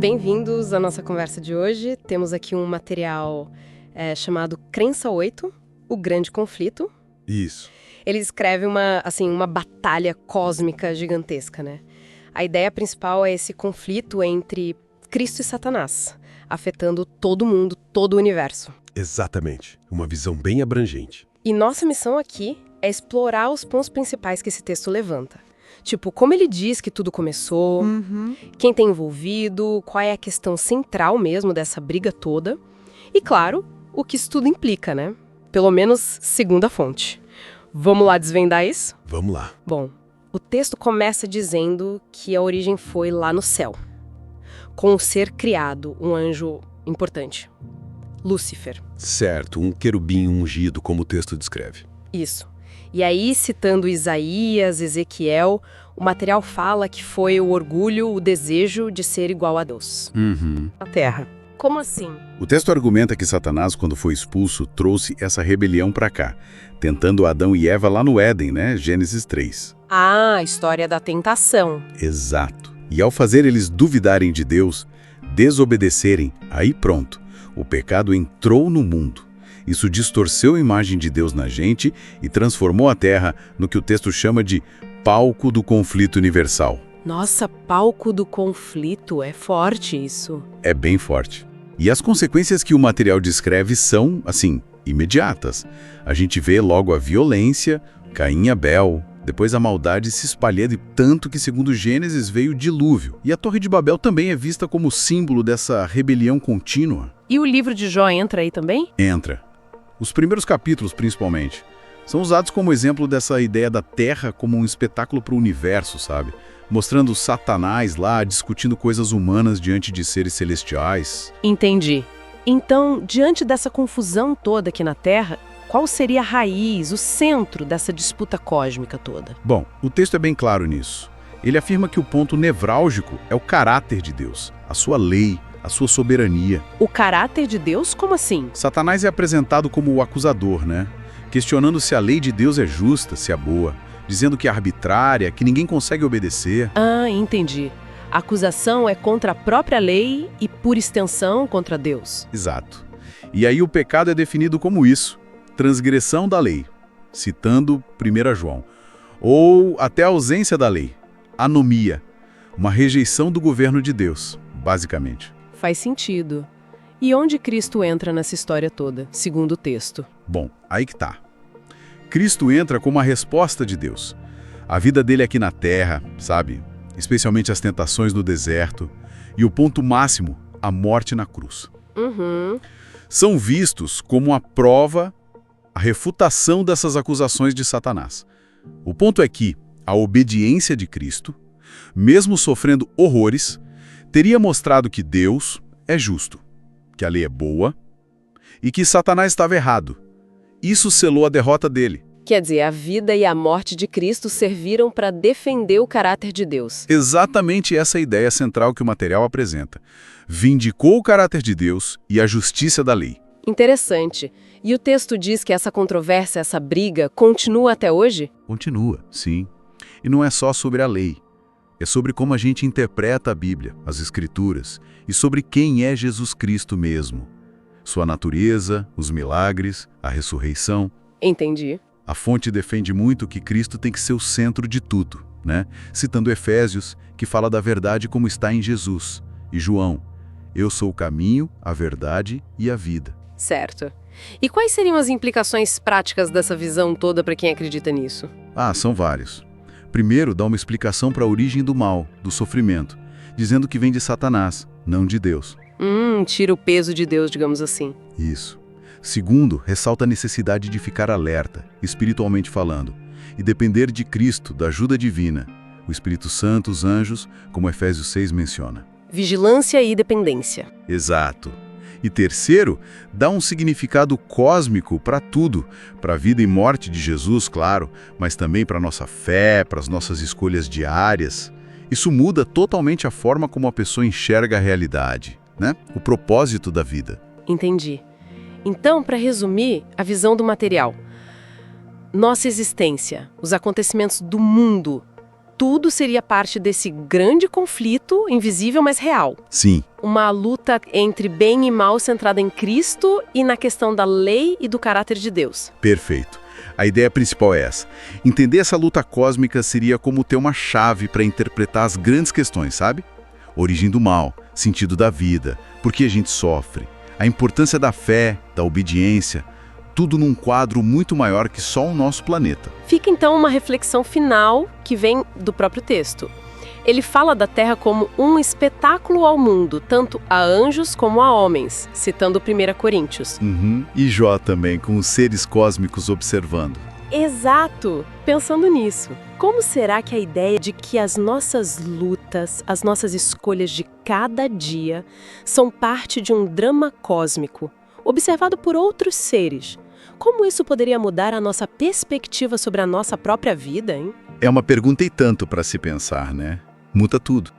Bem-vindos à nossa conversa de hoje. Temos aqui um material chamado Crença 8, O Grande Conflito. Isso. Ele descreve uma batalha cósmica gigantesca, né? A ideia principal é esse conflito entre Cristo e Satanás, afetando todo mundo, todo o universo. Exatamente. Uma visão bem abrangente. E nossa missão aqui é explorar os pontos principais que esse texto levanta. Tipo, como ele diz que tudo começou, quem tem envolvido, qual é a questão central mesmo dessa briga toda. E, claro, o que isso tudo implica, né? Pelo menos segundo a fonte. Vamos lá desvendar isso? Vamos lá. Bom, o texto começa dizendo que a origem foi lá no céu, com um ser criado, um anjo importante, Lúcifer. Certo, um querubim ungido, como o texto descreve. Isso. E aí, citando Isaías, Ezequiel, o material fala que foi o orgulho, o desejo de ser igual a Deus. A Terra. Como assim? O texto argumenta que Satanás, quando foi expulso, trouxe essa rebelião para cá, tentando Adão e Eva lá no Éden, né? Gênesis 3. Ah, a história da tentação. Exato. E ao fazer eles duvidarem de Deus, desobedecerem, aí pronto, o pecado entrou no mundo. Isso distorceu a imagem de Deus na gente e transformou a Terra no que o texto chama de palco do conflito universal. Nossa, palco do conflito, é forte isso. É bem forte. E as consequências que o material descreve são, assim, imediatas. A gente vê logo a violência, Caim e Abel, depois a maldade se espalhando tanto que, segundo Gênesis, veio o dilúvio. E a Torre de Babel também é vista como símbolo dessa rebelião contínua. E o livro de Jó entra aí também? Entra. Os primeiros capítulos, principalmente, são usados como exemplo dessa ideia da Terra como um espetáculo para o universo, sabe? Mostrando Satanás lá discutindo coisas humanas diante de seres celestiais. Entendi. Então, diante dessa confusão toda aqui na Terra, qual seria a raiz, o centro dessa disputa cósmica toda? Bom, o texto é bem claro nisso. Ele afirma que o ponto nevrálgico é o caráter de Deus, a sua lei, a sua soberania. O caráter de Deus? Como assim? Satanás é apresentado como o acusador, né? Questionando se a lei de Deus é justa, se é boa, dizendo que é arbitrária, que ninguém consegue obedecer. Ah, entendi. A acusação é contra a própria lei e, por extensão, contra Deus. Exato. E aí o pecado é definido como isso, transgressão da lei, citando 1 João. Ou até a ausência da lei, anomia, uma rejeição do governo de Deus, basicamente. Faz sentido. E onde Cristo entra nessa história toda, segundo o texto? Bom, aí que tá. Cristo entra como a resposta de Deus. A vida dele aqui na terra, sabe? Especialmente as tentações no deserto. E o ponto máximo, a morte na cruz. São vistos como a prova, a refutação dessas acusações de Satanás. O ponto é que a obediência de Cristo, mesmo sofrendo horrores, teria mostrado que Deus é justo, que a lei é boa e que Satanás estava errado. Isso selou a derrota dele. Quer dizer, a vida e a morte de Cristo serviram para defender o caráter de Deus. Exatamente essa ideia central que o material apresenta. Vindicou o caráter de Deus e a justiça da lei. Interessante. E o texto diz que essa controvérsia, essa briga, continua até hoje? Continua, sim. E não é só sobre a lei. É sobre como a gente interpreta a Bíblia, as Escrituras, e sobre quem é Jesus Cristo mesmo. Sua natureza, os milagres, a ressurreição. Entendi. A fonte defende muito que Cristo tem que ser o centro de tudo, né? Citando Efésios, que fala da verdade como está em Jesus. E João, eu sou o caminho, a verdade e a vida. Certo. E quais seriam as implicações práticas dessa visão toda para quem acredita nisso? São vários. Primeiro, dá uma explicação para a origem do mal, do sofrimento, dizendo que vem de Satanás, não de Deus. Tira o peso de Deus, digamos assim. Isso. Segundo, ressalta a necessidade de ficar alerta, espiritualmente falando, e depender de Cristo, da ajuda divina, o Espírito Santo, os anjos, como Efésios 6 menciona. Vigilância e dependência. Exato. E terceiro, dá um significado cósmico para tudo, para a vida e morte de Jesus, claro, mas também para a nossa fé, para as nossas escolhas diárias. Isso muda totalmente a forma como a pessoa enxerga a realidade, né? O propósito da vida. Entendi. Então, para resumir, a visão do material. Nossa existência, os acontecimentos do mundo, tudo seria parte desse grande conflito, invisível, mas real. Sim. Uma luta entre bem e mal centrada em Cristo e na questão da lei e do caráter de Deus. Perfeito. A ideia principal é essa. Entender essa luta cósmica seria como ter uma chave para interpretar as grandes questões, sabe? Origem do mal, sentido da vida, por que a gente sofre, a importância da fé, da obediência, tudo num quadro muito maior que só o nosso planeta. Fica então uma reflexão final que vem do próprio texto. Ele fala da Terra como um espetáculo ao mundo, tanto a anjos como a homens, citando 1 Coríntios. E Jó também, com os seres cósmicos observando. Exato! Pensando nisso, como será que a ideia de que as nossas lutas, as nossas escolhas de cada dia, são parte de um drama cósmico, observado por outros seres? Como isso poderia mudar a nossa perspectiva sobre a nossa própria vida, hein? É uma pergunta e tanto para se pensar, né? Muda tudo.